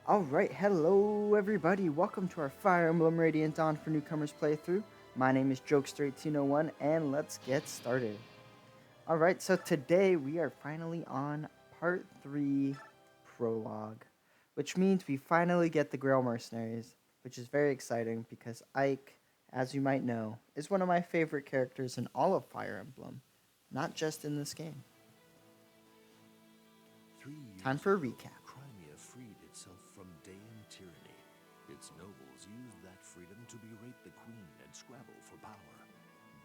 Alright, hello everybody. Welcome to our Fire Emblem Radiant Dawn for Newcomers playthrough. My name is Jokester1801 and let's get started. Alright, so today we are finally on part 3 Prologue, which means we finally get the Grail Mercenaries, which is very exciting because Ike, as you might know, is one of my favorite characters in all of Fire Emblem, not just in this game. Time for a recap. Crimea freed itself from Daean tyranny. Its nobles used that freedom to berate the queen and scrabble for power.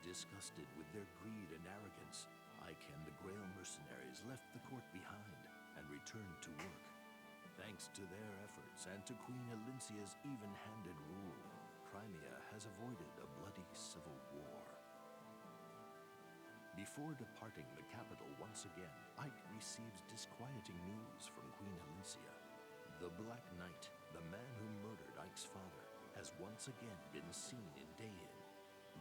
Disgusted with their greed and arrogance, Ike and the Grail mercenaries left the court behind and returned to work. Thanks to their efforts and to Queen Elincia's even-handed rule, Crimea has avoided a bloody civil war. Before departing the capital once again, Ike receives disquieting news from Queen Elincia. The Black Knight, the man who murdered Ike's father, has once again been seen in Daein.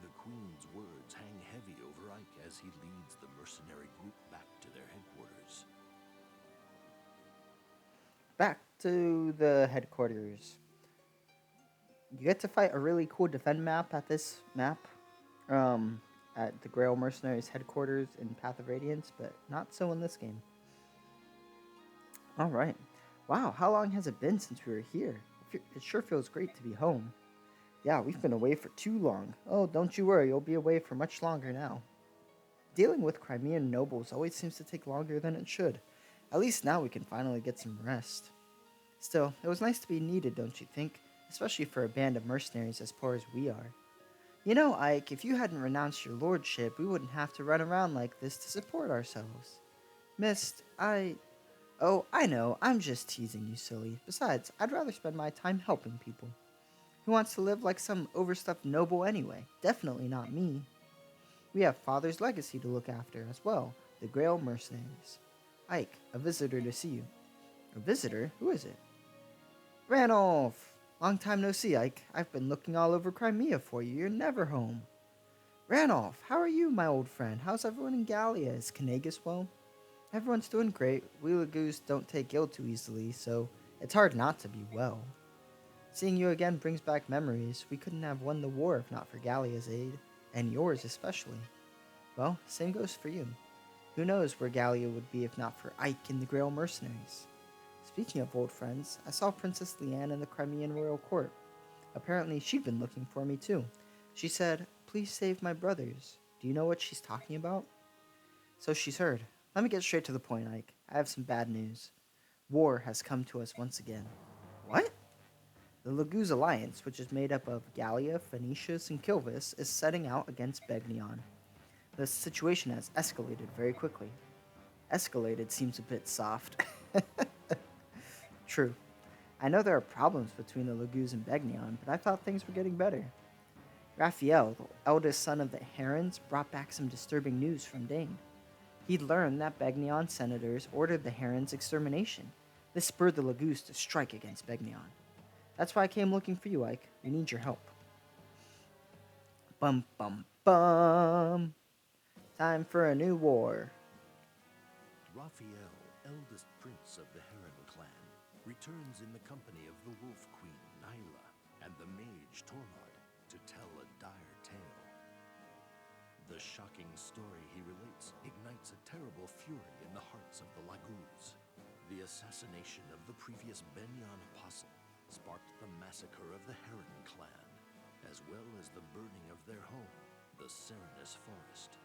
The Queen's words hang heavy over Ike as he leads the mercenary group back to their headquarters. Back to the headquarters. You get to fight a really cool defend map at this map. At the Grail Mercenaries headquarters in Path of Radiance, but not so in this game. Alright. Wow, how long has it been since we were here? It sure feels great to be home. Yeah, we've been away for too long. Oh, don't you worry, you'll be away for much longer now. Dealing with Crimean nobles always seems to take longer than it should. At least now we can finally get some rest. Still, it was nice to be needed, don't you think? Especially for a band of mercenaries as poor as we are. You know, Ike, if you hadn't renounced your lordship, we wouldn't have to run around like this to support ourselves. Mist, Oh, I know, I'm just teasing you, silly. Besides, I'd rather spend my time helping people. Who wants to live like some overstuffed noble anyway? Definitely not me. We have father's legacy to look after as well, the Grail Mercenaries. Ike, a visitor to see you. A visitor? Who is it? Ranulph! Long time no see, Ike. I've been looking all over Crimea for you. You're never home. Ranulph, how are you, my old friend? How's everyone in Gallia? Is Kanagas well? Everyone's doing great. We Lagoos don't take ill too easily, so it's hard not to be well. Seeing you again brings back memories. We couldn't have won the war if not for Gallia's aid, and yours especially. Well, same goes for you. Who knows where Gallia would be if not for Ike and the Grail Mercenaries? Speaking of old friends, I saw Princess Leanne in the Crimean royal court. Apparently, she'd been looking for me too. She said, "Please save my brothers." Do you know what she's talking about? So she's heard. Let me get straight to the point, Ike. I have some bad news. War has come to us once again. What? The Laguz Alliance, which is made up of Gallia, Phoenicius, and Kilvis, is setting out against Begnion. The situation has escalated very quickly. Escalated seems a bit soft. True. I know there are problems between the Laguz and Begnion, but I thought things were getting better. Raphael, the eldest son of the Herons, brought back some disturbing news from Dane. He'd learned that Begnion senators ordered the Herons' extermination. This spurred the Laguz to strike against Begnion. That's why I came looking for you, Ike. We need your help. Bum bum bum. Time for a new war. Raphael, eldest prince of the Heron clan, returns in the company of the Wolf Queen, Nyla, and the mage, Tormod, to tell a dire tale. The shocking story he relates ignites a terrible fury in the hearts of the Laguz. The assassination of the previous Benyon apostle sparked the massacre of the Heron clan, as well as the burning of their home, the Serenus Forest.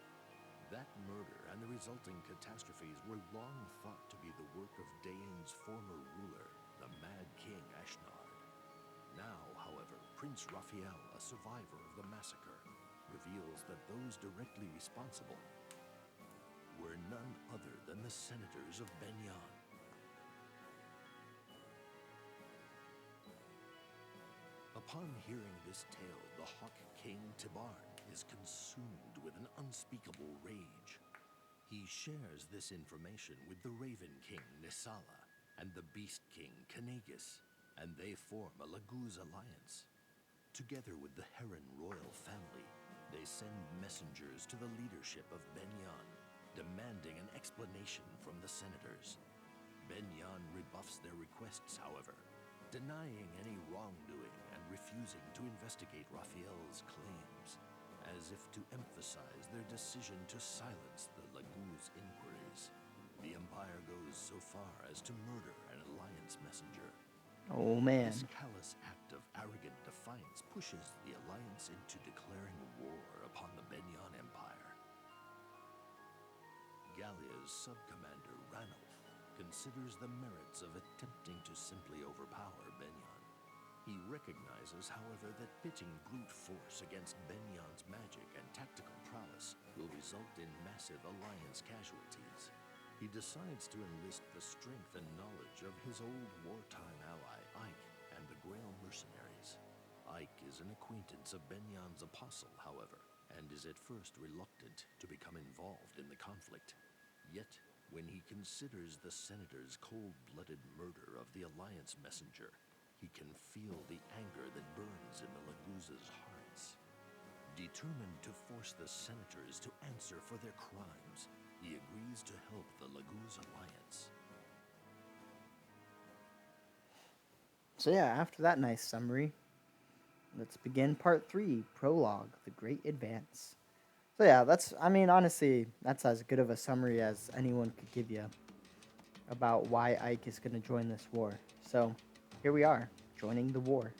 That murder and the resulting catastrophes were long thought to be the work of Daein's former ruler, the Mad King Ashnard. Now, however, Prince Raphael, a survivor of the massacre, reveals that those directly responsible were none other than the senators of Benyon. Upon hearing this tale, the Hawk King Tibarn is consumed with an unspeakable rage. He shares this information with the Raven King Nisala and the Beast King Kanagas, and they form a Laguz alliance. Together with the Heron royal family, they send messengers to the leadership of Benyon, demanding an explanation from the senators. Benyon rebuffs their requests, however, denying any wrongdoing and refusing to investigate Raphael's claims, as if to emphasize their decision to silence the Lagoo's inquiries. The Empire goes so far as to murder an Alliance messenger. Oh man. This callous act of arrogant defiance pushes the Alliance into declaring war upon the Benyon Empire. Gallia's sub-commander Ranulf considers the merits of attempting to simply overpower Benyon. He recognizes, however, that pitting brute force against Benyon's magic and tactical prowess will result in massive Alliance casualties. He decides to enlist the strength and knowledge of his old wartime ally, Ike, and the Grail mercenaries. Ike is an acquaintance of Benyon's apostle, however, and is at first reluctant to become involved in the conflict. Yet, when he considers the Senator's cold-blooded murder of the Alliance messenger, he can feel the anger that burns in the Lagoo's hearts. Determined to force the Senators to answer for their crimes, he agrees to help the Lagoo's Alliance. So yeah, after that nice summary, let's begin part 3, Prologue, The Great Advance. So yeah, honestly, that's as good of a summary as anyone could give you about why Ike is going to join this war. So, here we are, joining the war.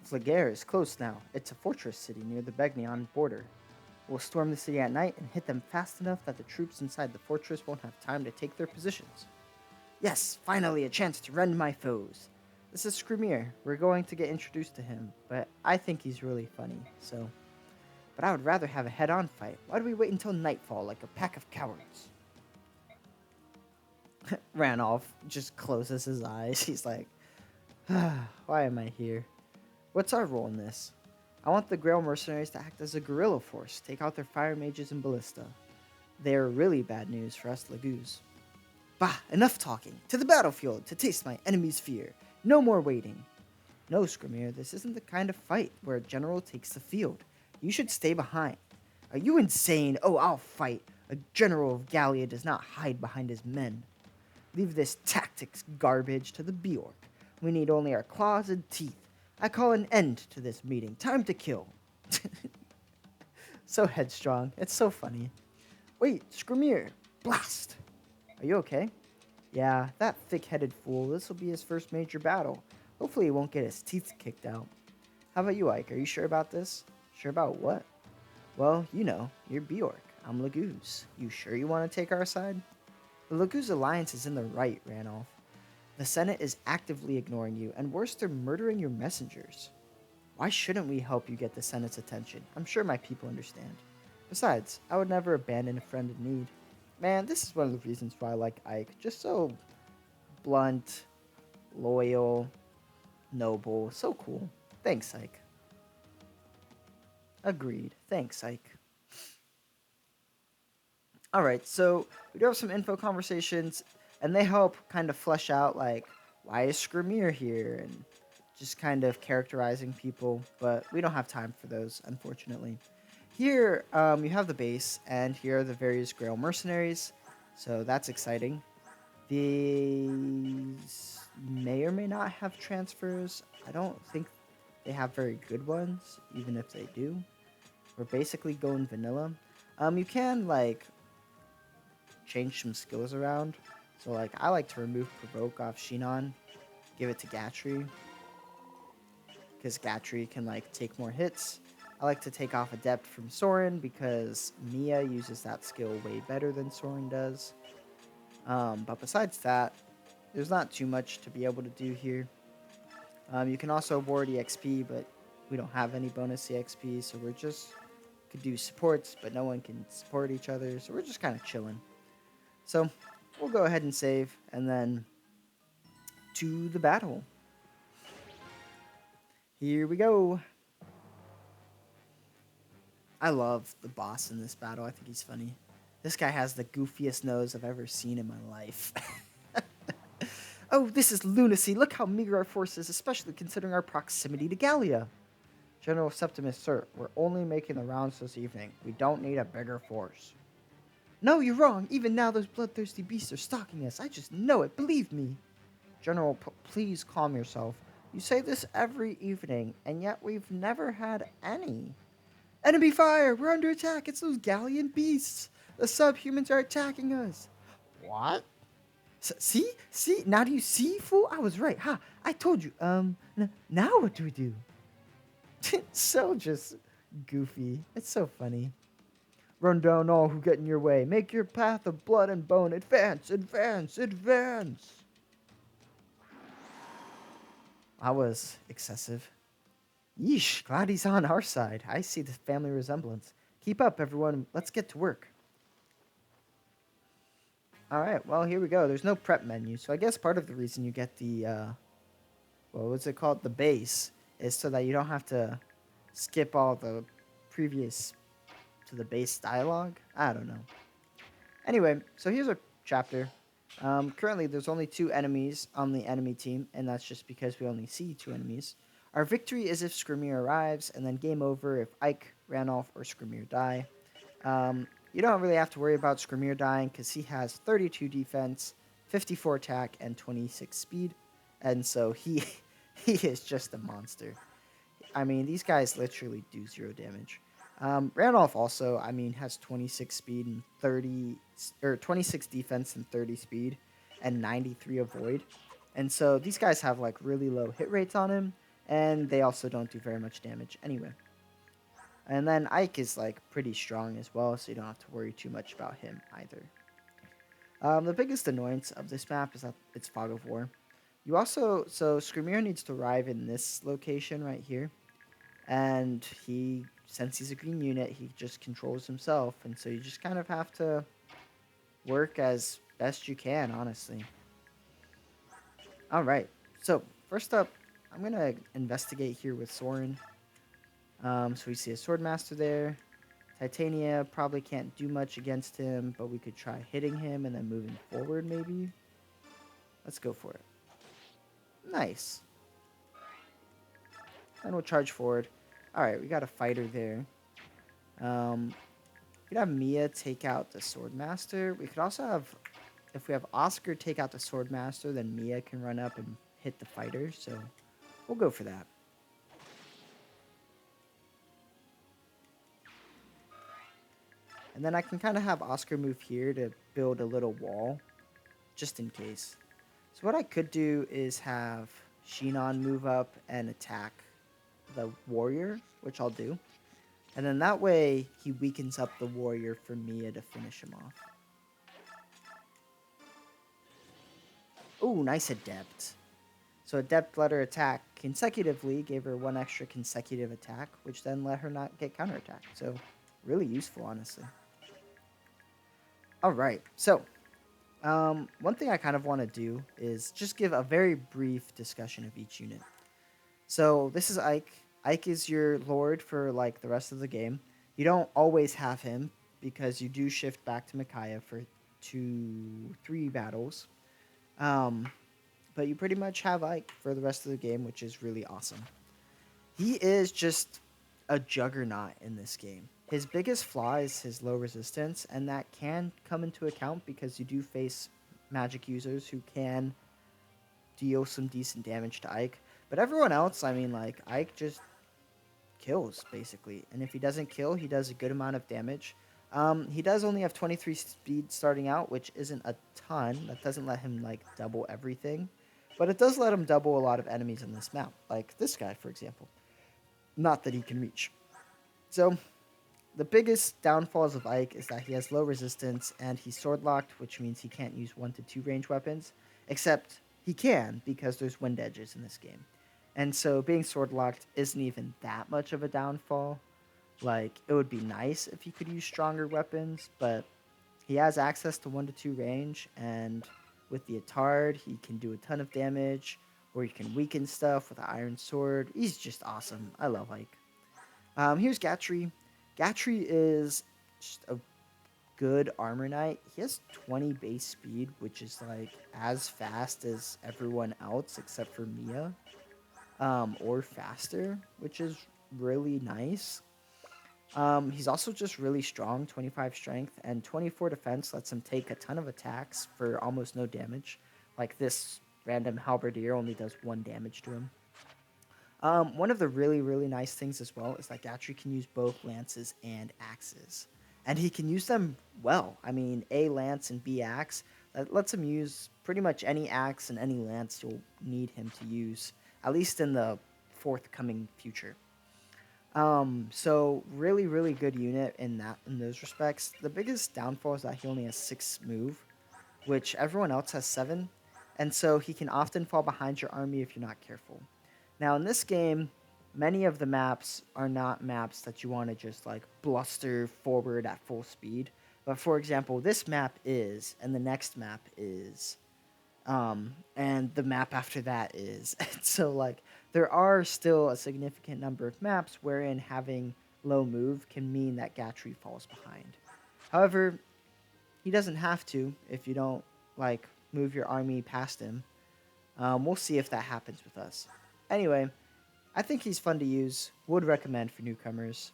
Flaguer is close now. It's a fortress city near the Begnion border. We'll storm the city at night and hit them fast enough that the troops inside the fortress won't have time to take their positions. Yes, finally a chance to rend my foes. This is Skrymir. We're going to get introduced to him, but I think he's really funny, so... But I would rather have a head-on fight. Why do we wait until nightfall like a pack of cowards? Ranulf just closes his eyes. He's like, why am I here? What's our role in this? I want the Grail mercenaries to act as a guerrilla force, take out their fire mages and ballista. They are really bad news for us Lagoos. Bah, enough talking. To the battlefield to taste my enemy's fear. No more waiting. No, Skrymir, this isn't the kind of fight where a general takes the field. You should stay behind. Are you insane? Oh, I'll fight. A general of Gallia does not hide behind his men. Leave this tactics garbage to the Bjork. We need only our claws and teeth. I call an end to this meeting. Time to kill. So headstrong. It's so funny. Wait, Skrymir. Blast! Are you okay? Yeah, that thick-headed fool. This will be his first major battle. Hopefully he won't get his teeth kicked out. How about you, Ike? Are you sure about this? Sure about what? Well, you know, you're Bjork. I'm Lagoo's. You sure you want to take our side? The Lagoo's alliance is in the right, Ranulf. The Senate is actively ignoring you, and worse, they're murdering your messengers. Why shouldn't we help you get the Senate's attention? I'm sure my people understand. Besides, I would never abandon a friend in need. Man, this is one of the reasons why I like Ike. Just so blunt, loyal, noble. So cool. Thanks, Ike. Agreed. Thanks, Ike. Alright, so we do have some info conversations, and they help kind of flesh out, like, why is Skrymir here, and just kind of characterizing people, but we don't have time for those, unfortunately. Here, you have the base, and here are the various Grail mercenaries, so that's exciting. These may or may not have transfers. I don't think they have very good ones, even if they do. We're basically going vanilla. You can, like, change some skills around. So, like, I like to remove Provoke off Shinon, give it to Gatry, because Gatry can, like, take more hits. I like to take off Adept from Soren, because Mia uses that skill way better than Soren does. But besides that, there's not too much to be able to do here. You can also award EXP, but we don't have any bonus EXP, so we're just could do supports, but no one can support each other, so we're just kind of chilling. So, we'll go ahead and save, and then to the battle. Here we go. I love the boss in this battle. I think he's funny. This guy has the goofiest nose I've ever seen in my life. Oh, this is lunacy. Look how meager our force is, especially considering our proximity to Gallia. General Septimus, sir, we're only making the rounds this evening. We don't need a bigger force. No, you're wrong. Even now, those bloodthirsty beasts are stalking us. I just know it. Believe me. General, please calm yourself. You say this every evening, and yet we've never had any. Enemy fire! We're under attack! It's those galleon beasts! The subhumans are attacking us! What? See? See? Now do you see, fool? I was right. Ha! I told you. Now what do we do? So just goofy. It's so funny. Run down all who get in your way. Make your path of blood and bone. Advance, advance, advance. That was excessive. Yeesh, glad he's on our side. I see the family resemblance. Keep up, everyone. Let's get to work. Alright, well, here we go. There's no prep menu, so I guess part of the reason you get the, what was it called? The base, is so that you don't have to skip all the previous to the base dialogue. I don't know. Anyway, so here's a chapter. Currently, there's only 2 enemies on the enemy team, and that's just because we only see 2 enemies. Our victory is if Scrimir arrives, and then game over if Ike, Ranoff, or Scrimir die. You don't really have to worry about Scrimir dying because he has 32 defense, 54 attack, and 26 speed, and so he is just a monster. I mean, these guys literally do 0 damage. Randolph also, I mean, has 26 speed and 26 defense and 30 speed and 93 avoid. And so these guys have like really low hit rates on him, and they also don't do very much damage anyway. And then Ike is like pretty strong as well, so you don't have to worry too much about him either. The biggest annoyance of this map is that it's Fog of War. So Scrimir needs to arrive in this location right here. And since he's a green unit, he just controls himself. And so you just kind of have to work as best you can, honestly. Alright, so first up, I'm going to investigate here with Soren. So we see a Swordmaster there. Titania probably can't do much against him, but we could try hitting him and then moving forward maybe. Let's go for it. Nice. And we'll charge forward. Alright, we got a fighter there. We could have Mia take out the Swordmaster. We could also have, if we have Oscar take out the Swordmaster, then Mia can run up and hit the fighter. So we'll go for that. And then I can kind of have Oscar move here to build a little wall, just in case. So what I could do is have Shinon move up and attack the warrior, which I'll do. And then that way, he weakens up the warrior for Mia to finish him off. Ooh, nice Adept. So Adept let her attack consecutively, gave her 1 extra consecutive attack, which then let her not get counterattacked. So really useful, honestly. Alright, so one thing I kind of want to do is just give a very brief discussion of each unit. So this is Ike. Ike is your lord for like the rest of the game. You don't always have him because you do shift back to Micaiah for 2-3 battles. But you pretty much have Ike for the rest of the game, which is really awesome. He is just a juggernaut in this game. His biggest flaw is his low resistance, and that can come into account because you do face magic users who can deal some decent damage to Ike. But everyone else, I mean, like, Ike just kills, basically. And if he doesn't kill, he does a good amount of damage. He does only have 23 speed starting out, which isn't a ton. That doesn't let him, like, double everything. But it does let him double a lot of enemies in this map, like this guy, for example. Not that he can reach. So the biggest downfalls of Ike is that he has low resistance and he's sword locked, which means he can't use 1 to 2 range weapons, except he can because there's wind edges in this game. And so being sword locked isn't even that much of a downfall. Like, it would be nice if he could use stronger weapons, but he has access to 1 to 2 range, and with the Atard, he can do a ton of damage, or he can weaken stuff with an iron sword. He's just awesome. I love Ike. Here's Gatry. Gatry is just a good armor knight. He has 20 base speed, which is like as fast as everyone else except for Mia, or faster, which is really nice. He's also just really strong, 25 strength, and 24 defense lets him take a ton of attacks for almost no damage. Like this random halberdier only does 1 damage to him. One of the really, really nice things as well is that Gatry can use both lances and axes. And he can use them well. I mean, A lance and B axe, that lets him use pretty much any axe and any lance you'll need him to use, at least in the forthcoming future. So really, really good unit in those respects. The biggest downfall is that he only has 6 move, which everyone else has 7, and so he can often fall behind your army if you're not careful. Now, in this game, many of the maps are not maps that you want to just like bluster forward at full speed. But for example, this map is, and the next map is, and the map after that is. So like there are still a significant number of maps wherein having low move can mean that Gatry falls behind. However, he doesn't have to if you don't like move your army past him. We'll see if that happens with us. Anyway, I think he's fun to use. Would recommend for newcomers.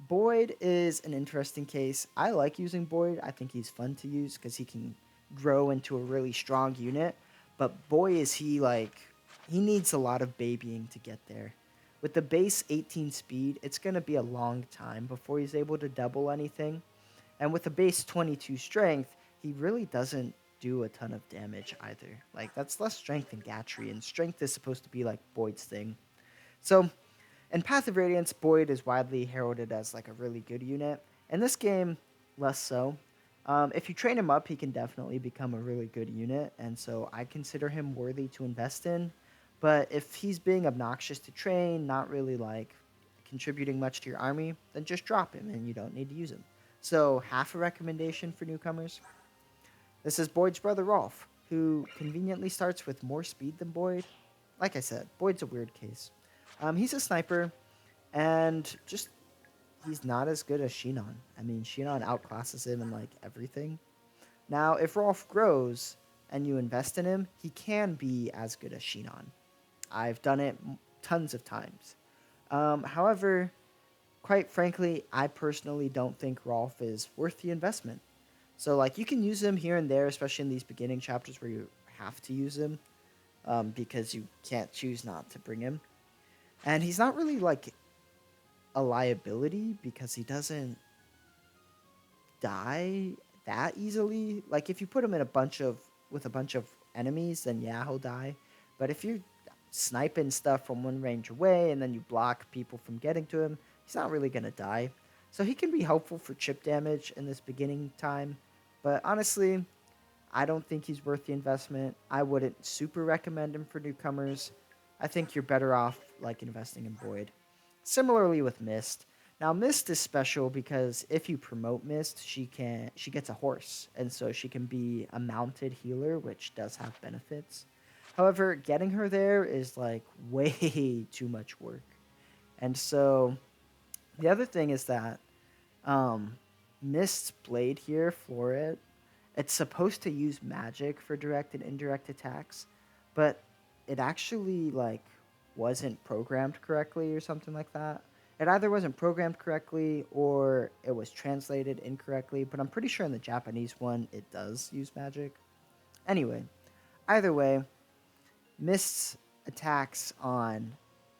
Boyd is an interesting case. I like using Boyd. I think he's fun to use because he can grow into a really strong unit. But boy, is he like, he needs a lot of babying to get there. With the base 18 speed, it's going to be a long time before he's able to double anything. And with the base 22 strength, he really doesn't do a ton of damage either. Like, that's less strength than Gatry, and strength is supposed to be like Boyd's thing. So, in Path of Radiance, Boyd is widely heralded as like a really good unit. In this game, less so. If you train him up, he can definitely become a really good unit, and so I consider him worthy to invest in. But if he's being obnoxious to train, not really like contributing much to your army, then just drop him and you don't need to use him. So, half a recommendation for newcomers. This is Boyd's brother Rolf, who conveniently starts with more speed than Boyd. Like I said, Boyd's a weird case. He's a sniper, and just he's not as good as Shinon. I mean, Shinon outclasses him in like everything. Now, if Rolf grows and you invest in him, he can be as good as Shinon. I've done it tons of times. However, quite frankly, I personally don't think Rolf is worth the investment. So, like, you can use him here and there, especially in these beginning chapters where you have to use him because you can't choose not to bring him. And he's not really like a liability because he doesn't die that easily. Like if you put him in a bunch of with a bunch of enemies, then yeah, he'll die. But if you're sniping stuff from one range away and then you block people from getting to him, he's not really gonna die. So he can be helpful for chip damage in this beginning time. But honestly, I don't think he's worth the investment. I wouldn't super recommend him for newcomers. I think you're better off like investing in Boyd. Similarly with Mist. Now Mist is special because if you promote Mist, she gets a horse, and so she can be a mounted healer, which does have benefits. However, getting her there is like way too much work. And so the other thing is that Mist's blade here, Florid, it's supposed to use magic for direct and indirect attacks, but it actually like wasn't programmed correctly or something like that. It either wasn't programmed correctly or it was translated incorrectly, but I'm pretty sure in the Japanese one it does use magic. Anyway, either way, Mist attacks on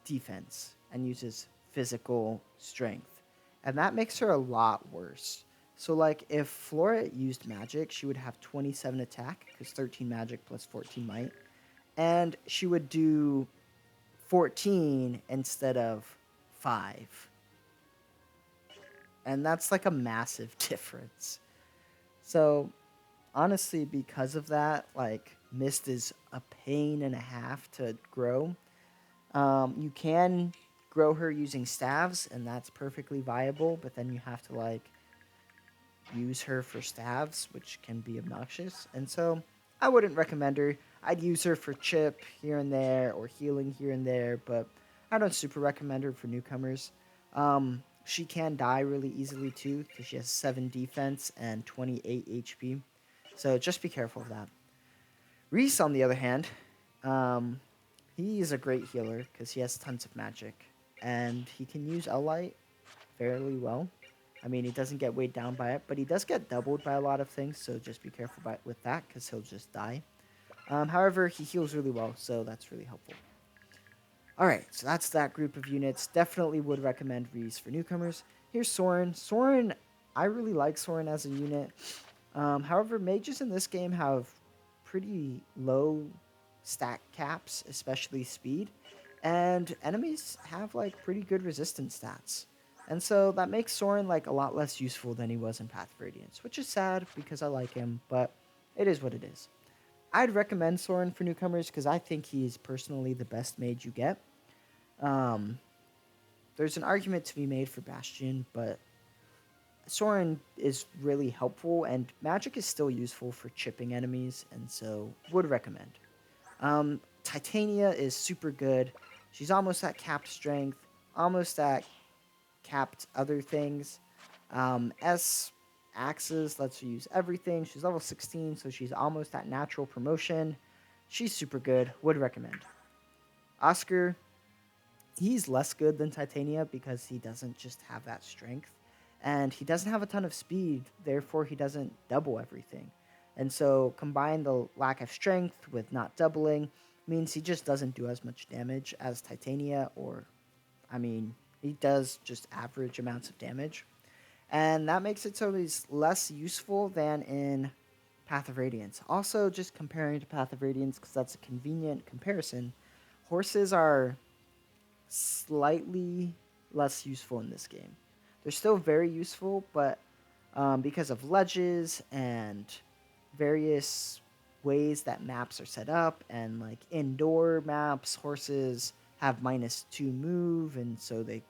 defense and uses physical strength, and that makes her a lot worse. So, like, if Flora used magic, she would have 27 attack, because 13 magic plus 14 might, and she would do 14 instead of 5. And that's like a massive difference. So, honestly, because of that, like, Mist is a pain and a half to grow. You can grow her using staves, and that's perfectly viable, but then you have to, like, use her for staves, which can be obnoxious. And so I wouldn't recommend her. I'd use her for chip here and there or healing here and there, but I don't super recommend her for newcomers. She can die really easily too because she has 7 defense and 28 HP. So just be careful of that. Reese, on the other hand, he is a great healer because he has tons of magic. And he can use Light fairly well. I mean, he doesn't get weighed down by it, but he does get doubled by a lot of things, so just be careful with that because he'll just die. However, he heals really well, so that's really helpful. Alright, so that's that group of units. Definitely would recommend Reese for newcomers. Here's Soren. Soren, I really like Soren as a unit. However, mages in this game have pretty low stat caps, especially speed, and enemies have like pretty good resistance stats. And so that makes Soren like a lot less useful than he was in Path of Radiance, which is sad because I like him, but it is what it is. I'd recommend Soren for newcomers because I think he's personally the best mage you get. Um, there's an argument to be made for Bastion, but Soren is really helpful, and magic is still useful for chipping enemies, and so would recommend. Titania is super good. She's almost at capped strength, almost at capped other things. S axes lets her use everything. She's level 16, so she's almost at natural promotion. She's super good. Would recommend. Oscar, he's less good than Titania because he doesn't just have that strength. And he doesn't have a ton of speed, therefore, he doesn't double everything. And so, combine the lack of strength with not doubling means he just doesn't do as much damage as Titania, or, I mean, he does just average amounts of damage. And that makes it so he's less useful than in Path of Radiance. Also, just comparing to Path of Radiance, because that's a convenient comparison, horses are slightly less useful in this game. They're still very useful, but because of ledges and various ways that maps are set up, and like indoor maps, horses have -2 move, and so they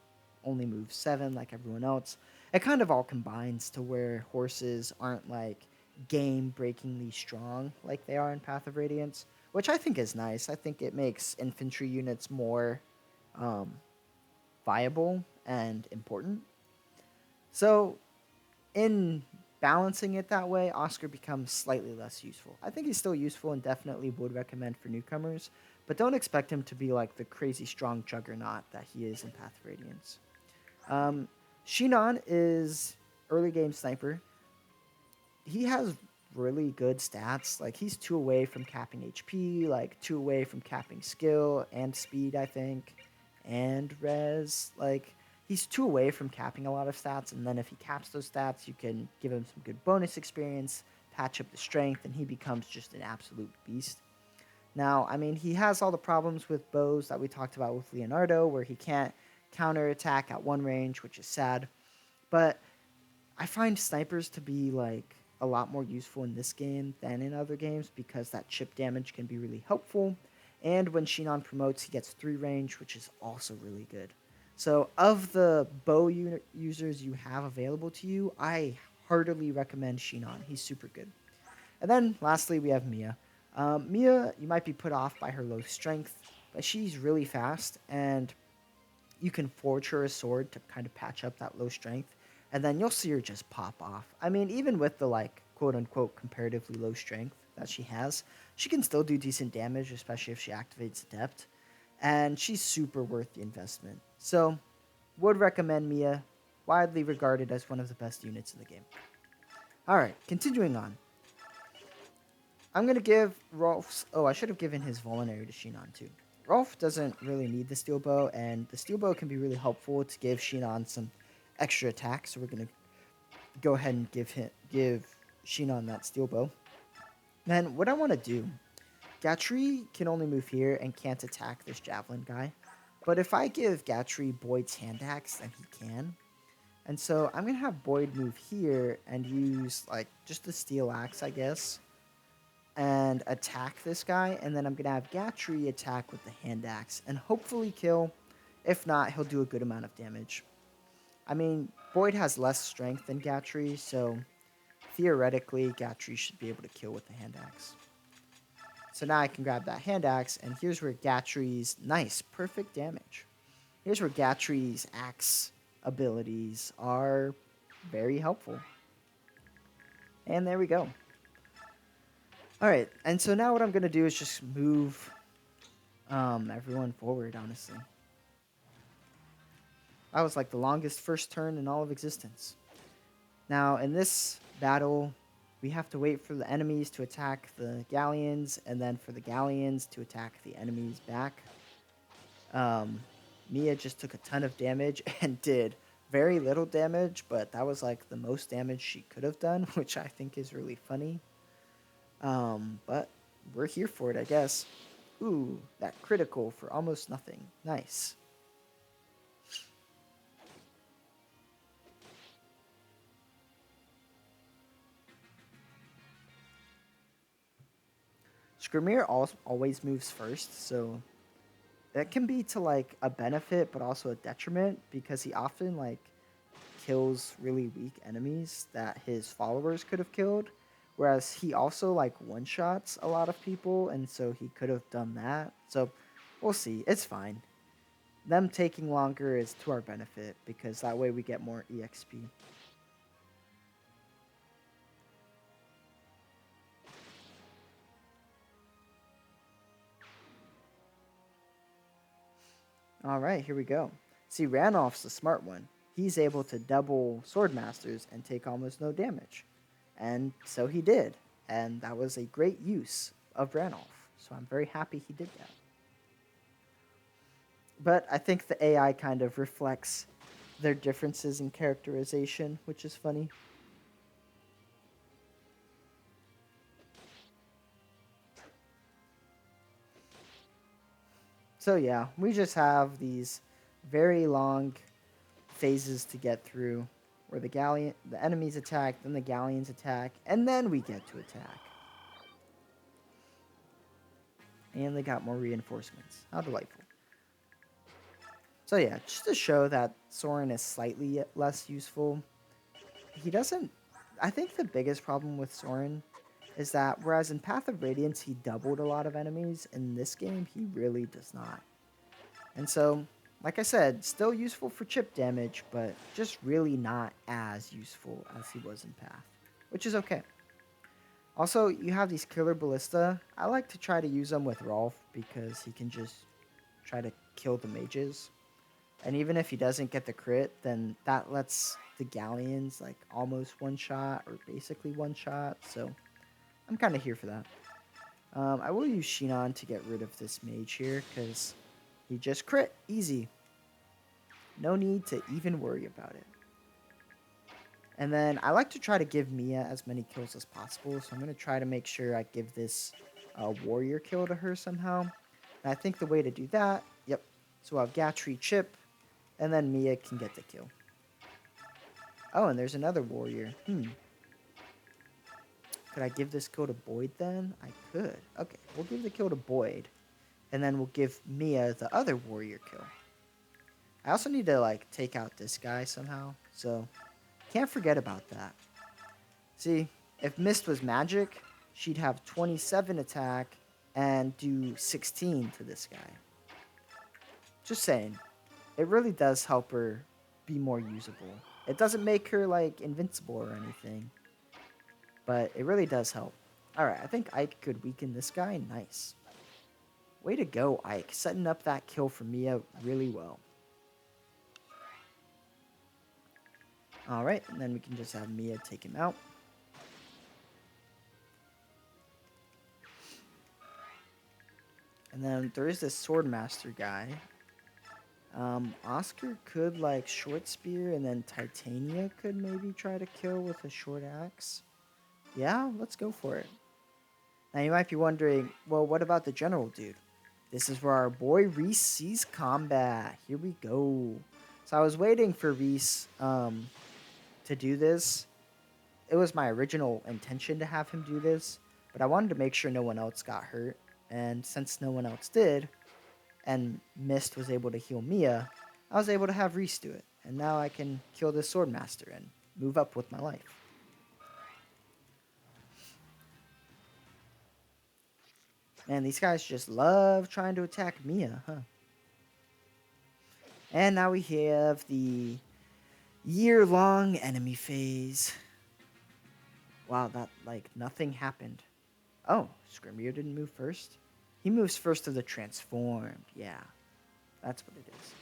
only move 7 like everyone else. It kind of all combines to where horses aren't like game breakingly strong like they are in Path of Radiance, which I think is nice. I think it makes infantry units more um, viable and important. So, in balancing it that way, Oscar becomes slightly less useful. I think he's still useful and definitely would recommend for newcomers, but don't expect him to be like the crazy strong juggernaut that he is in Path of Radiance. Um, Shinon is early game sniper. He has really good stats. Like he's 2 away from capping HP, like 2 away from capping skill and speed, I think, and res. Like he's 2 away from capping a lot of stats, and then if he caps those stats, you can give him some good bonus experience, patch up the strength, and he becomes just an absolute beast. Now, I mean, he has all the problems with bows that we talked about with Leonardo, where he can't counterattack at one range, which is sad. But I find snipers to be like a lot more useful in this game than in other games because that chip damage can be really helpful. And when Shinon promotes, he gets 3 range, which is also really good. So, of the bow users you have available to you, I heartily recommend Shinon. He's super good. And then lastly, we have Mia. Mia, you might be put off by her low strength, but she's really fast, and you can forge her a sword to kind of patch up that low strength, and then you'll see her just pop off. I mean, even with the like quote unquote comparatively low strength that she has, she can still do decent damage, especially if she activates Adept, and she's super worth the investment. So, would recommend Mia, widely regarded as one of the best units in the game. Alright, continuing on. I'm going to give Rolf's... Oh, I should have given his Vulnerary to Shinon too. Rolf doesn't really need the Steel Bow, and the Steel Bow can be really helpful to give Shinon some extra attack, so we're going to go ahead and give Shinon that Steel Bow. Then, what I want to do... Gatry can only move here and can't attack this Javelin guy. But if I give Gatry Boyd's Hand Axe, then he can. And so I'm going to have Boyd move here and use, like, just the Steel Axe, I guess, and attack this guy, and then I'm going to have Gatry attack with the Hand Axe and hopefully kill. If not, he'll do a good amount of damage. I mean, Boyd has less strength than Gatry, so theoretically, Gatry should be able to kill with the Hand Axe. So now I can grab that Hand Axe, and here's where Gatry's... Nice, perfect damage. Here's where Gatry's axe abilities are very helpful. And there we go. Alright, and so now what I'm going to do is just move everyone forward, honestly. That was like the longest first turn in all of existence. Now, in this battle, we have to wait for the enemies to attack the galleons, and then for the galleons to attack the enemies back. Um, Mia just took a ton of damage and did very little damage, but that was like the most damage she could have done, which I think is really funny. But we're here for it, I guess. Ooh, that critical for almost nothing. Nice. Skrimir always moves first, so that can be to like a benefit but also a detriment because he often like kills really weak enemies that his followers could have killed, whereas he also like one shots a lot of people, and so he could have done that. So we'll see. It's fine. Them taking longer is to our benefit because that way we get more EXP. All right, here we go. See, Ranulph's the smart one. He's able to double Sword Masters and take almost no damage. And so he did. And that was a great use of Ranulph. So I'm very happy he did that. But I think the AI kind of reflects their differences in characterization, which is funny. So yeah, we just have these very long phases to get through where the enemies attack, then the galleons attack, and then we get to attack. And they got more reinforcements. How delightful. So yeah, just to show that Soren is slightly less useful, he doesn't... I think the biggest problem with Soren is that whereas in Path of Radiance he doubled a lot of enemies, in this game he really does not. And so, like I said, still useful for chip damage, but just really not as useful as he was in Path, which is okay. Also, you have these Killer Ballista. I like to try to use them with Rolf because he can just try to kill the mages. And even if he doesn't get the crit, then that lets the galleons like almost one shot or basically one shot. So I'm kind of here for that. I will use Shinon to get rid of this mage here because he just crit. Easy. No need to even worry about it. And then I like to try to give Mia as many kills as possible. So I'm going to try to make sure I give this warrior kill to her somehow. And I think the way to do that, yep. So I'll have Gatry chip, and then Mia can get the kill. Oh, and there's another warrior. Could I give this kill to Boyd then? I could. Okay, we'll give the kill to Boyd. And then we'll give Mia the other warrior kill. I also need to, like, take out this guy somehow. So, can't forget about that. See, if Mist was magic, she'd have 27 attack and do 16 to this guy. Just saying. It really does help her be more usable. It doesn't make her, like, invincible or anything. But it really does help. Alright, I think Ike could weaken this guy. Nice. Way to go, Ike. Setting up that kill for Mia really well. Alright, and then we can just have Mia take him out. And then there is this Swordmaster guy. Oscar could like short spear, and then Titania could maybe try to kill with a short axe. Yeah, let's go for it. Now you might be wondering, well, what about the general dude? This is where our boy Reese sees combat. Here we go. So I was waiting for Reese to do this. It was my original intention to have him do this, but I wanted to make sure no one else got hurt. And since no one else did, and Mist was able to heal Mia, I was able to have Reese do it. And now I can kill this Swordmaster and move up with my life. Man, these guys just love trying to attack Mia, huh? And now we have the year-long enemy phase. Wow, that, like, nothing happened. Oh, Skrimir didn't move first? He moves first to the transformed. Yeah, that's what it is.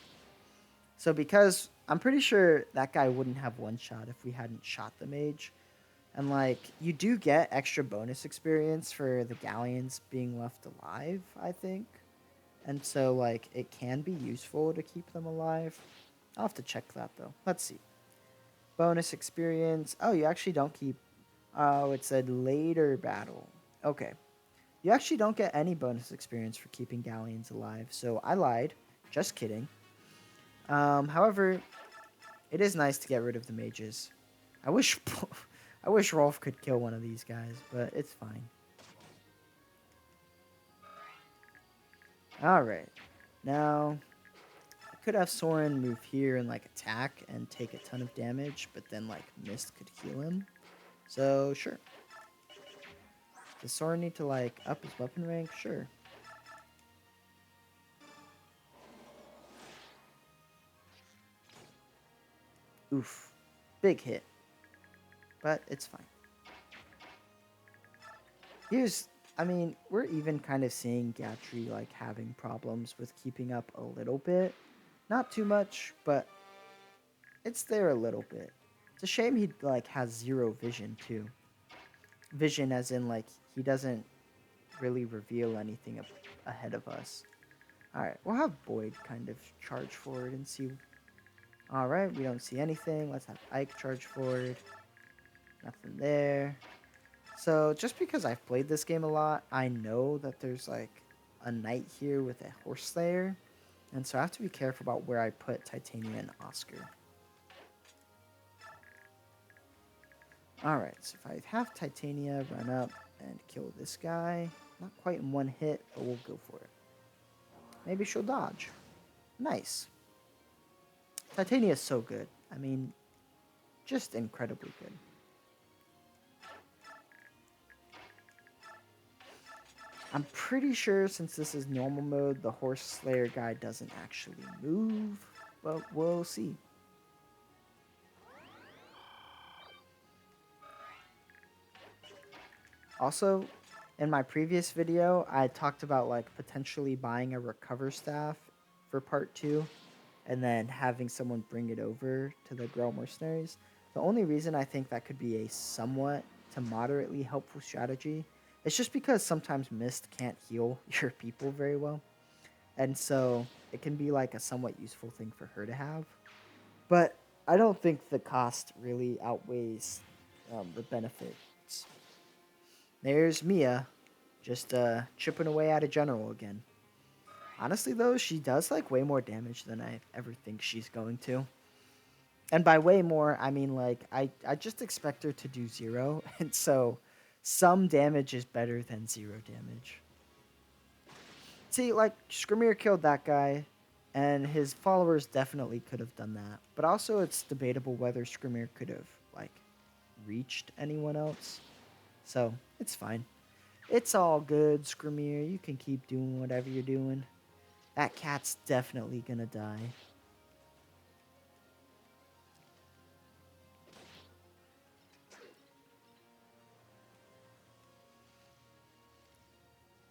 So because I'm pretty sure that guy wouldn't have one shot if we hadn't shot the mage. And, like, you do get extra bonus experience for the galleons being left alive, I think. And so, like, it can be useful to keep them alive. I'll have to check that, though. Let's see. Bonus experience. Oh, you actually don't keep... Oh, it said later battle. Okay. You actually don't get any bonus experience for keeping galleons alive, so I lied. Just kidding. However, it is nice to get rid of the mages. I wish... I wish Rolf could kill one of these guys, but it's fine. Alright. Now, I could have Soren move here and, like, attack and take a ton of damage, but then, like, Mist could heal him. So, sure. Does Soren need to, like, up his weapon rank? Sure. Oof. Big hit. But it's fine. I mean, we're even kind of seeing Gatry, like, having problems with keeping up a little bit. Not too much, but it's there a little bit. It's a shame he, like, has 0 vision, too. Vision as in, like, he doesn't really reveal anything ahead of us. Alright, we'll have Boyd kind of charge forward and see. Alright, we don't see anything. Let's have Ike charge forward. Nothing there. So, just because I've played this game a lot, I know that there's, like, a knight here with a horse slayer. And so I have to be careful about where I put Titania and Oscar. Alright, so if I have Titania run up and kill this guy, not quite in one hit, but we'll go for it. Maybe she'll dodge. Nice. Titania is so good. I mean, just incredibly good. I'm pretty sure since this is normal mode, the horse slayer guy doesn't actually move, but we'll see. Also, in my previous video, I talked about, like, potentially buying a recover staff for part 2 and then having someone bring it over to the Grail Mercenaries. The only reason I think that could be a somewhat to moderately helpful strategy is just because sometimes Mist can't heal your people very well. And so it can be, like, a somewhat useful thing for her to have. But I don't think the cost really outweighs the benefits. There's Mia, just chipping away at a general again. Honestly, though, she does, like, way more damage than I ever think she's going to. And by way more, I mean, like, I just expect her to do 0, and so some damage is better than 0 damage. See, like, Skrimir killed that guy, and his followers definitely could have done that. But also, it's debatable whether Skrimir could have, like, reached anyone else. So, it's fine. It's all good, Skrimir. You can keep doing whatever you're doing. That cat's definitely gonna die.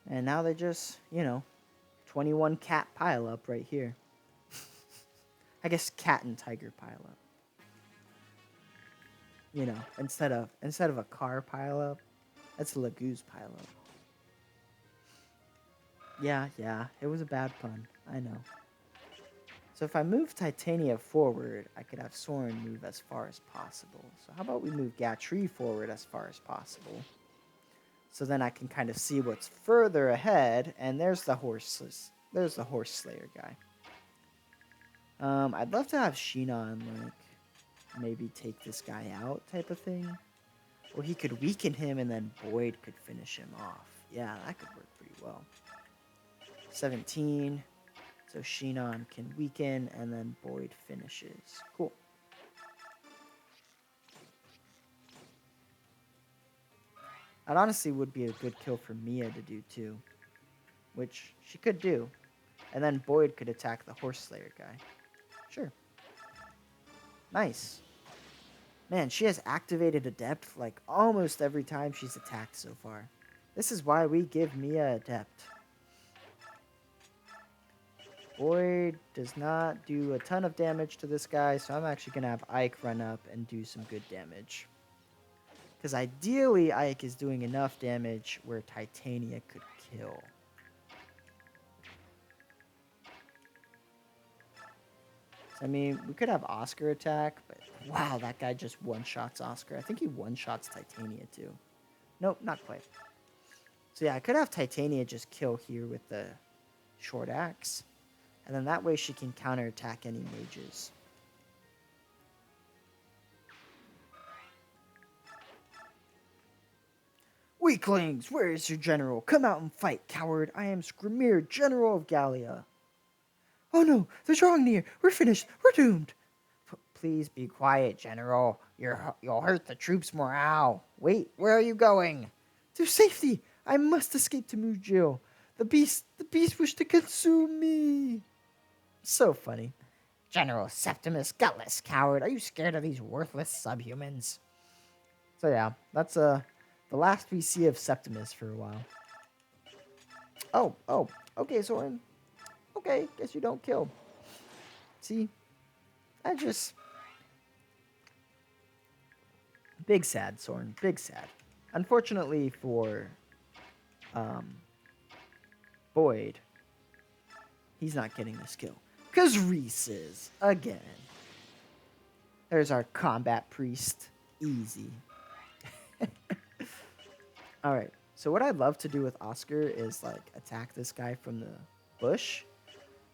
And now they just, 21 cat pile up right here. I guess cat and tiger pile up. Instead of a car pile up, that's a Lagoose pile up. Yeah, it was a bad pun. I know. So if I move Titania forward, I could have Soren move as far as possible. So how about we move Gatry forward as far as possible? So then I can kind of see what's further ahead, and there's the horse slayer guy. I'd love to have Shinon, like, maybe take this guy out type of thing. Or he could weaken him and then Boyd could finish him off. Yeah, that could work pretty well. 17. So Shinon can weaken and then Boyd finishes. Cool. That honestly would be a good kill for Mia to do too. Which she could do. And then Boyd could attack the horse slayer guy. Sure. Nice. Man, she has activated Adept like almost every time she's attacked so far. This is why we give Mia Adept. Boyd does not do a ton of damage to this guy, so I'm actually going to have Ike run up and do some good damage. Because ideally, Ike is doing enough damage where Titania could kill. I mean, we could have Oscar attack, but wow, that guy just one-shots Oscar. I think he one-shots Titania too. Nope, not quite. So yeah, I could have Titania just kill here with the short axe. And then that way she can counterattack any mages. Weaklings, where is your general? Come out and fight, coward. I am Skrimir, general of Gallia. Oh no, the Dragnir. We're finished. We're doomed. Please be quiet, general. You'll hurt the troops' morale. Wait, where are you going? To safety. I must escape to Mujil. The beast wish to consume me. So funny. General Septimus, gutless coward. Are you scared of these worthless subhumans? So yeah, that's the last we see of Septimus for a while. Oh, okay, Soren. Okay, guess you don't kill. See, big sad, Soren, big sad. Unfortunately for Boyd, he's not getting this kill. Because Reese is, again. There's our combat priest. Easy. Alright, so what I'd love to do with Oscar is, like, attack this guy from the bush.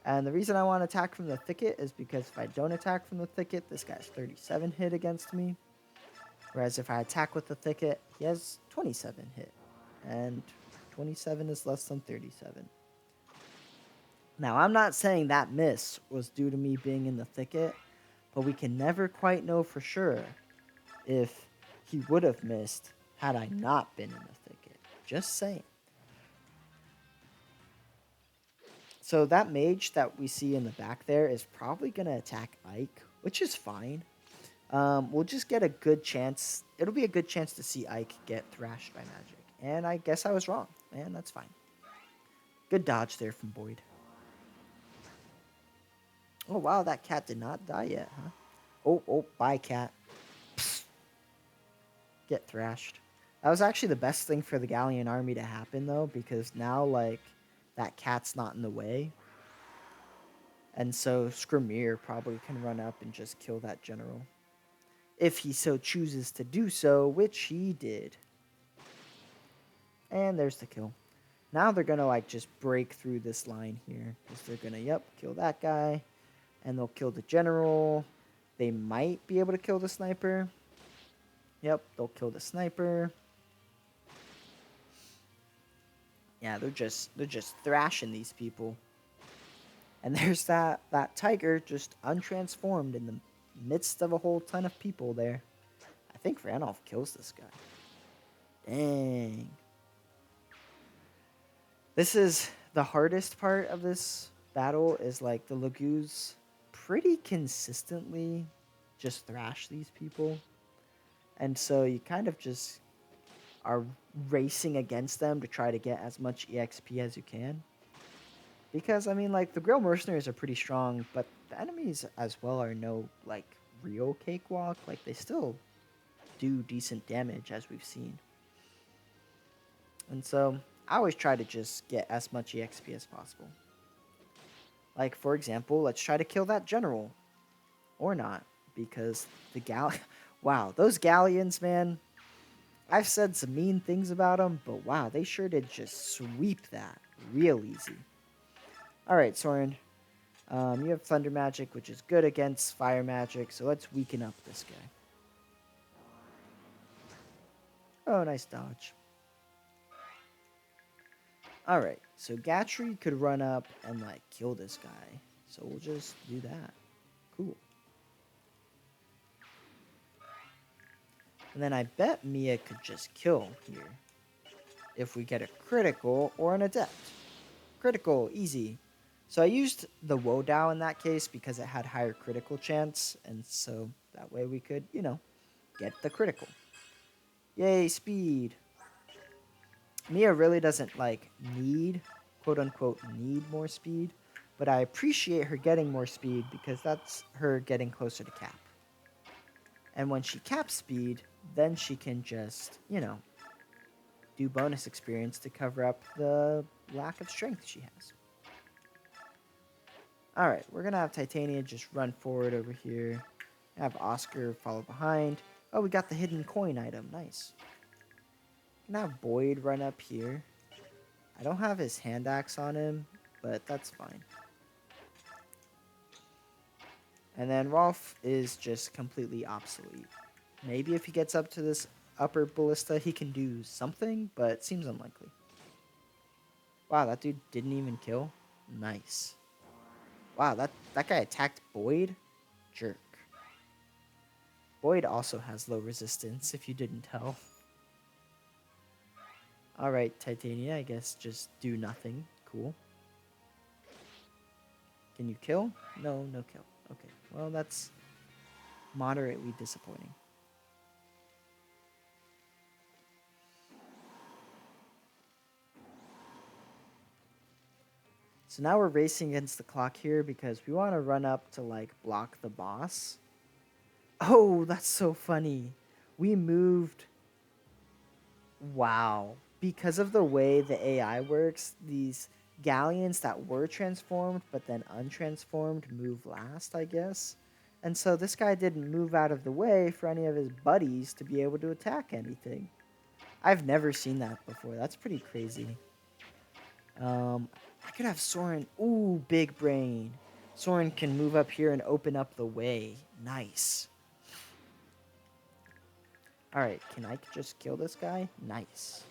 And the reason I want to attack from the thicket is because if I don't attack from the thicket, this guy's 37 hit against me. Whereas if I attack with the thicket, he has 27 hit. And 27 is less than 37. Now, I'm not saying that miss was due to me being in the thicket, but we can never quite know for sure if he would have missed had I not been in the thicket. Just saying. So that mage that we see in the back there is probably going to attack Ike, which is fine. We'll just get a good chance. It'll be a good chance to see Ike get thrashed by magic. And I guess I was wrong. And that's fine. Good dodge there from Boyd. Oh, wow, that cat did not die yet, huh? Oh, bye, cat. Psst. Get thrashed. That was actually the best thing for the Gallian army to happen, though, because now, like, that cat's not in the way. And so Skrimir probably can run up and just kill that general. If he so chooses to do so, which he did. And there's the kill. Now they're going to, like, just break through this line here. Because they're going to, yep, kill that guy. And they'll kill the general. They might be able to kill the sniper. Yep, they'll kill the sniper. Yeah, they're just thrashing these people. And there's that tiger just untransformed in the midst of a whole ton of people there. I think Ranulf kills this guy. Dang. This is the hardest part of this battle, is like the Lagoos pretty consistently just thrash these people. And so you kind of just are racing against them to try to get as much EXP as you can. Because, I mean, like, the Grail Mercenaries are pretty strong, but the enemies as well are no, like, real cakewalk. Like, they still do decent damage, as we've seen. And so, I always try to just get as much EXP as possible. Like, for example, let's try to kill that general. Or not, because the wow, those Galleons, man. I've said some mean things about them, but wow, they sure did just sweep that real easy. Alright, Soren. You have Thunder Magic, which is good against Fire Magic, so let's weaken up this guy. Oh, nice dodge. Alright, so Gatry could run up and, like, kill this guy. So we'll just do that. Cool. And then I bet Mia could just kill here. If we get a critical or an adept. Critical, easy. So I used the Wodao in that case because it had higher critical chance. And so that way we could, you know, get the critical. Yay, speed. Mia really doesn't, like, need, quote-unquote, need more speed. But I appreciate her getting more speed because that's her getting closer to cap. And when she caps speed, then she can just, do bonus experience to cover up the lack of strength she has. Alright, we're going to have Titania just run forward over here. Have Oscar follow behind. Oh, we got the hidden coin item. Nice. Can I have Boyd run up here? I don't have his hand axe on him, but that's fine. And then Rolf is just completely obsolete. Maybe if he gets up to this upper ballista, he can do something, but it seems unlikely. Wow, that dude didn't even kill? Nice. Wow, that guy attacked Boyd? Jerk. Boyd also has low resistance, if you didn't tell. Alright, Titania, I guess just do nothing. Cool. Can you kill? No, no kill. Okay, well, that's moderately disappointing. So now we're racing against the clock here because we want to run up to, like, block the boss. Oh, that's so funny. We moved... Wow. Because of the way the AI works, these galleons that were transformed but then untransformed move last, I guess. And so this guy didn't move out of the way for any of his buddies to be able to attack anything. I've never seen that before. That's pretty crazy. I could have Soren. Ooh, big brain. Soren can move up here and open up the way. Nice. Alright, can I just kill this guy? Nice.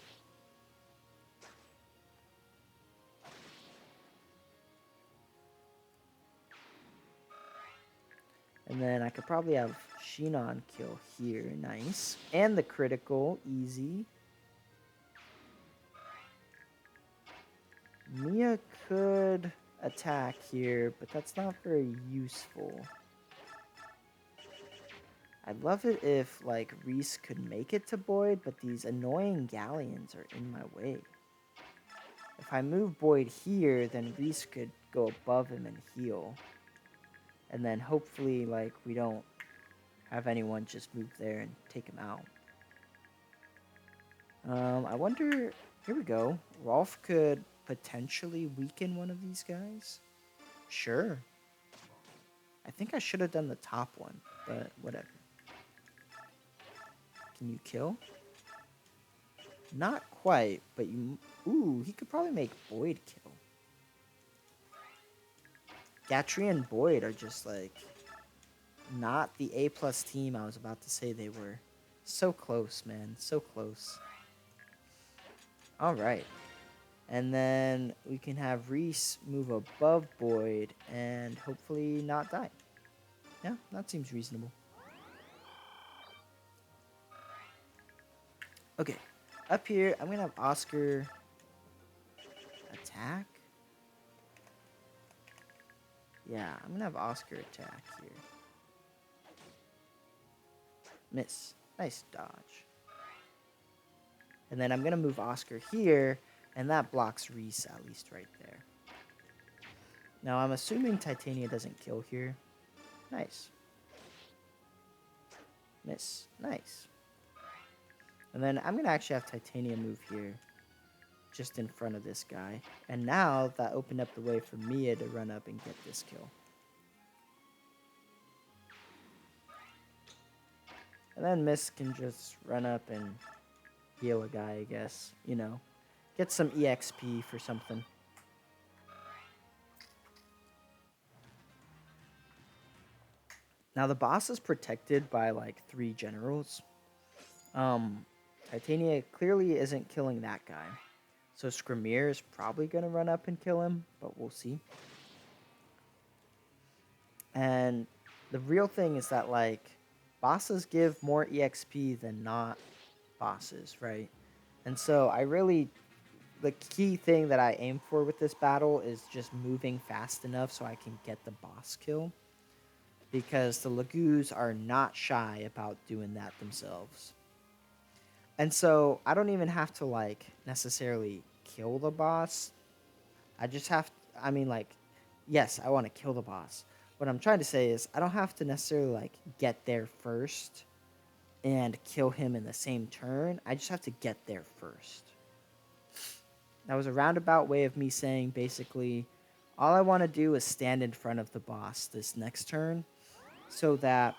And then I could probably have Shinon kill here. Nice. And the critical. Easy. Mia could attack here, but that's not very useful. I'd love it if, like, Reese could make it to Boyd, but these annoying galleons are in my way. If I move Boyd here, then Reese could go above him and heal. And then hopefully, like, we don't have anyone just move there and take him out. I wonder... Here we go. Rolf could potentially weaken one of these guys. Sure. I think I should have done the top one, but whatever. Can you kill? Not quite, but you... Ooh, he could probably make Boyd kill. Gatry and Boyd are just, like, not the A+ team I was about to say they were. So close, man. So close. Alright. And then we can have Reese move above Boyd and hopefully not die. Yeah, that seems reasonable. Okay. Up here, I'm going to have Oscar attack. Yeah, I'm going to have Oscar attack here. Miss. Nice dodge. And then I'm going to move Oscar here, and that blocks Reese at least right there. Now, I'm assuming Titania doesn't kill here. Nice. Miss. Nice. And then I'm going to actually have Titania move here, just in front of this guy. And now that opened up the way for Mia to run up and get this kill. And then Miss can just run up and heal a guy, I guess. You know, get some EXP for something. Now the boss is protected by like 3 generals. Titania clearly isn't killing that guy. So Skrimir is probably going to run up and kill him, but we'll see. And the real thing is that, like, bosses give more EXP than not bosses, right? And so the key thing that I aim for with this battle is just moving fast enough so I can get the boss kill. Because the Lagoos are not shy about doing that themselves. And so I don't even have to, like, necessarily kill the boss. I just have to, I mean, like, yes, I want to kill the boss. What I'm trying to say is I don't have to necessarily, like, get there first and kill him in the same turn. I just have to get there first. That was a roundabout way of me saying basically all I want to do is stand in front of the boss this next turn so that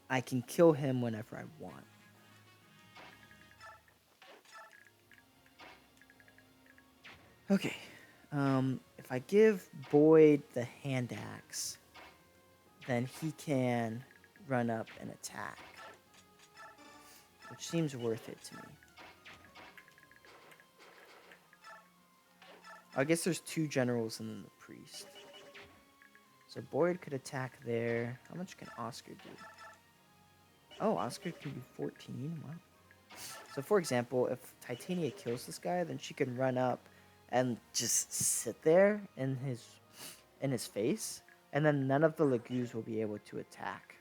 I can kill him whenever I want. Okay. If I give Boyd the hand axe, then he can run up and attack, which seems worth it to me. I guess there's 2 generals and then the priest. So Boyd could attack there. How much can Oscar do? Oh, Oscar can do 14. Wow. So for example, if Titania kills this guy, then she can run up and just sit there in his face, and then none of the Lagoos will be able to attack,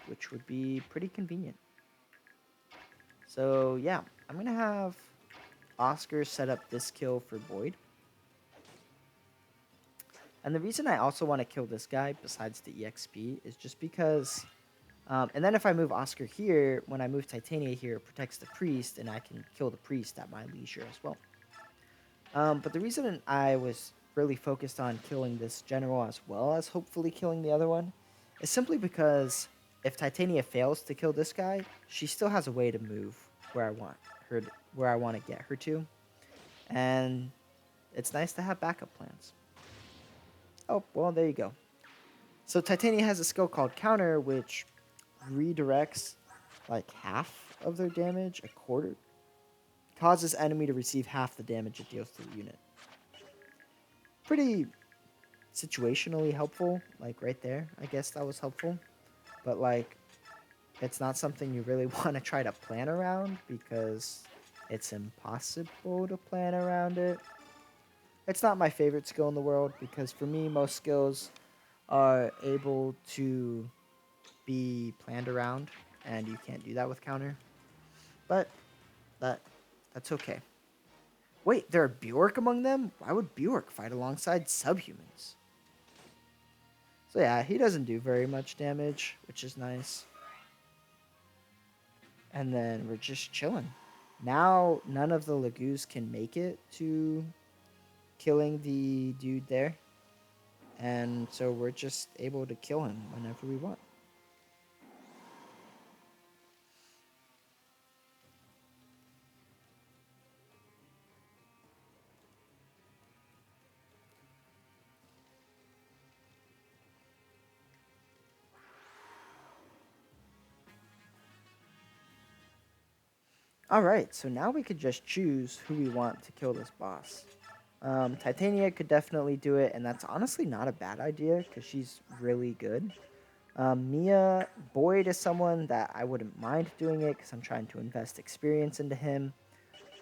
which would be pretty convenient. So yeah, I'm gonna have Oscar set up this kill for Boyd. And the reason I also want to kill this guy, besides the EXP, is just because... and then if I move Oscar here, when I move Titania here, it protects the priest, and I can kill the priest at my leisure as well. But the reason I was really focused on killing this general as well as hopefully killing the other one is simply because if Titania fails to kill this guy, she still has a way to move where I want her, where I want to get her to, and it's nice to have backup plans. Oh, well, there you go. So Titania has a skill called Counter, which redirects like half of their damage, a quarter. Causes enemy to receive half the damage it deals to the unit. Pretty situationally helpful, like right there. I guess that was helpful. But like, it's not something you really want to try to plan around because it's impossible to plan around it. It's not my favorite skill in the world because for me, most skills are able to be planned around, and you can't do that with Counter. But that's okay. Wait, there are Bjork among them? Why would Bjork fight alongside subhumans? So yeah, he doesn't do very much damage, which is nice. And then we're just chilling. Now, none of the Lagoos can make it to killing the dude there. And so we're just able to kill him whenever we want. Alright, so now we could just choose who we want to kill this boss. Titania could definitely do it, and that's honestly not a bad idea, because she's really good. Mia, Boyd is someone that I wouldn't mind doing it, because I'm trying to invest experience into him.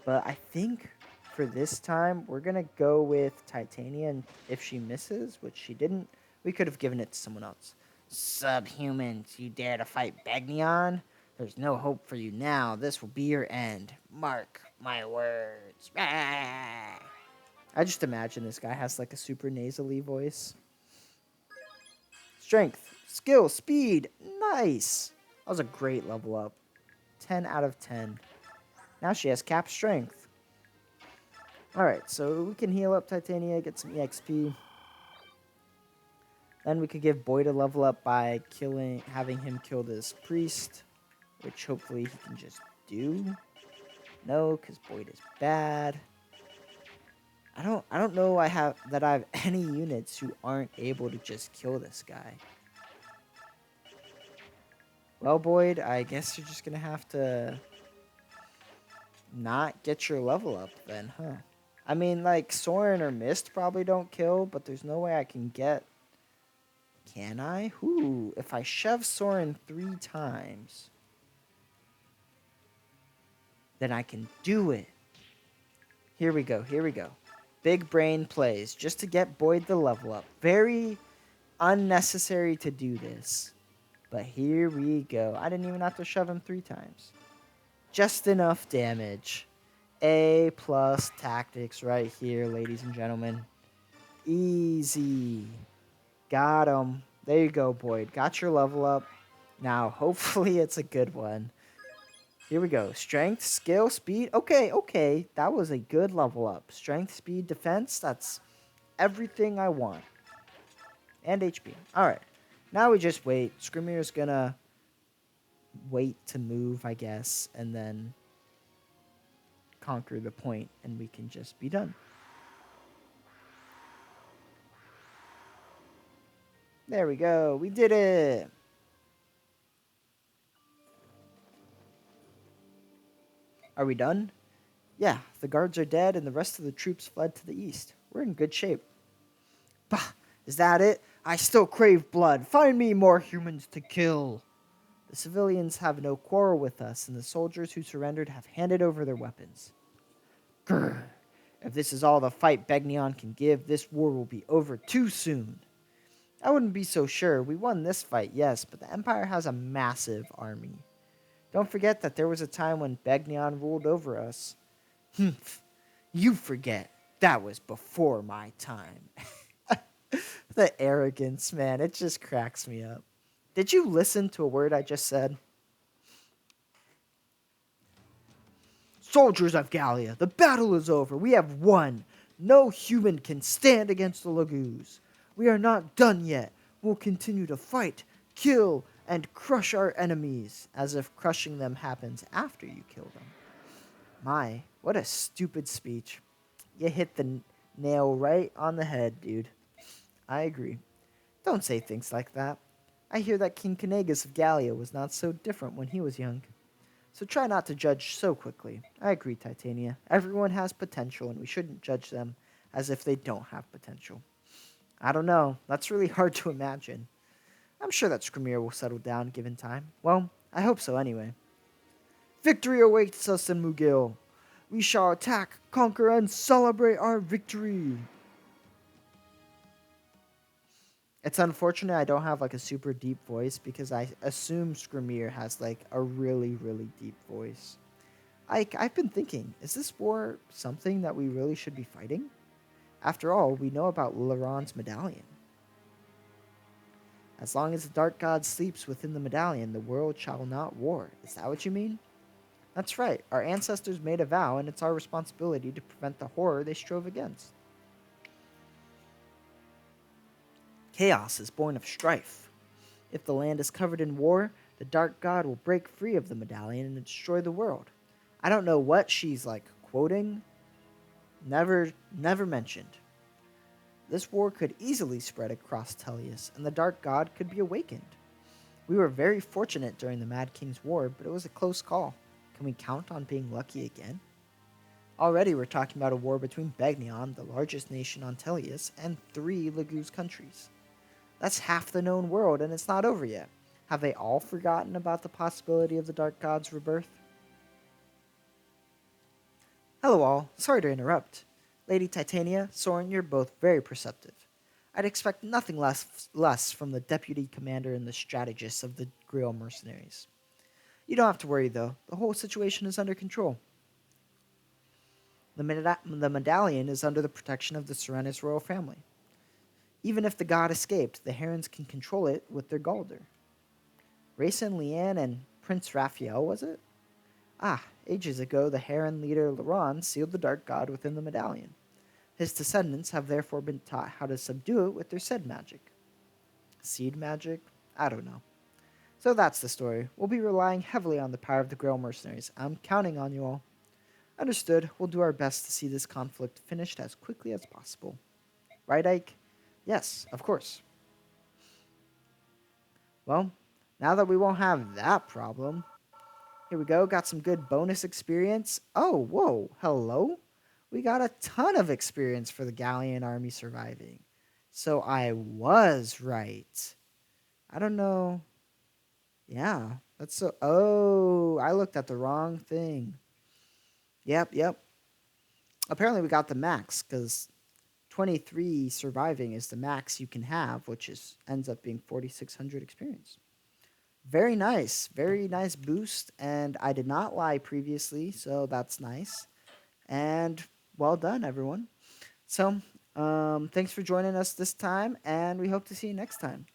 But I think for this time, we're going to go with Titania, and if she misses, which she didn't, we could have given it to someone else. Subhumans, you dare to fight Bagnion? There's no hope for you now. This will be your end. Mark my words. I just imagine this guy has like a super nasally voice. Strength, skill, speed. Nice. That was a great level up. 10 out of 10. Now she has cap strength. Alright, so we can heal up Titania, get some EXP. Then we could give Boyd a level up by having him kill this priest, which hopefully he can just do. No, because Boyd is bad. I don't know I have any units who aren't able to just kill this guy. Well, Boyd, I guess you're just gonna have to not get your level up then, huh? I mean, like, Soren or Mist probably don't kill, but there's no way I can get... Can I? Ooh, if I shove Soren 3 times, then I can do it. Here we go, here we go. Big brain plays, just to get Boyd the level up. Very unnecessary to do this. But here we go. I didn't even have to shove him 3 times. Just enough damage. A+ tactics right here, ladies and gentlemen. Easy. Got him. There you go, Boyd. Got your level up. Now, hopefully it's a good one. Here we go. Strength, skill, speed. Okay, okay. That was a good level up. Strength, speed, defense. That's everything I want. And HP. Alright. Now we just wait. Screamer's gonna wait to move, I guess, and then conquer the point, and we can just be done. There we go. We did it. Are we done? Yeah, the guards are dead and the rest of the troops fled to the east. We're in good shape. Bah, is that it? I still crave blood. Find me more humans to kill. The civilians have no quarrel with us, and the soldiers who surrendered have handed over their weapons. Grr. If this is all the fight Begnion can give, this war will be over too soon. I wouldn't be so sure. We won this fight, yes, but the Empire has a massive army. Don't forget that there was a time when Begnion ruled over us. Humph. You forget. That was before my time. The arrogance, man, it just cracks me up. Did you listen to a word I just said? Soldiers of Gallia, the battle is over. We have won. No human can stand against the Lagoos. We are not done yet. We'll continue to fight, kill, and crush our enemies, as if crushing them happens after you kill them. My, what a stupid speech. You hit the nail right on the head, dude. I agree. Don't say things like that. I hear that King Canegas of Gallia was not so different when he was young. So try not to judge so quickly. I agree, Titania. Everyone has potential, and we shouldn't judge them as if they don't have potential. I don't know. That's really hard to imagine. I'm sure that Scrimir will settle down given time. Well, I hope so anyway. Victory awaits us in Mugil. We shall attack, conquer, and celebrate our victory. It's unfortunate I don't have like a super deep voice because I assume Scrimir has like a really, really deep voice. I've been thinking, is this war something that we really should be fighting? After all, we know about Laron's medallion. As long as the Dark God sleeps within the medallion, the world shall not war. Is that what you mean? That's right. Our ancestors made a vow, and it's our responsibility to prevent the horror they strove against. Chaos is born of strife. If the land is covered in war, the Dark God will break free of the medallion and destroy the world. I don't know what she's like quoting. Never mentioned. This war could easily spread across Tellius, and the Dark God could be awakened. We were very fortunate during the Mad King's War, but it was a close call. Can we count on being lucky again? Already we're talking about a war between Begnion, the largest nation on Tellius, and 3 Laguz countries. That's half the known world, and it's not over yet. Have they all forgotten about the possibility of the Dark God's rebirth? Hello all, sorry to interrupt. Lady Titania, Soren, you're both very perceptive. I'd expect nothing less from the deputy commander and the strategist of the Grail mercenaries. You don't have to worry, though. The whole situation is under control. The medallion is under the protection of the Serenus royal family. Even if the god escaped, the Herons can control it with their Galder. Rayson, Leanne, and Prince Raphael, was it? Ah, ages ago, the Heron leader Laron sealed the Dark God within the medallion. His descendants have therefore been taught how to subdue it with their seed magic. Seed magic? I don't know. So that's the story. We'll be relying heavily on the power of the Grail mercenaries. I'm counting on you all. Understood. We'll do our best to see this conflict finished as quickly as possible. Right, Ike? Yes, of course. Well, now that we won't have that problem, here we go. Got some good bonus experience. Oh, whoa. Hello? We got a ton of experience for the Gallian army surviving. So I was right. I don't know. Yeah, that's so. Oh, I looked at the wrong thing. Yep. Apparently, we got the max because 23 surviving is the max you can have, which ends up being 4,600 experience. Very nice boost, and I did not lie previously, so that's nice. And well done, everyone. So, thanks for joining us this time, and we hope to see you next time.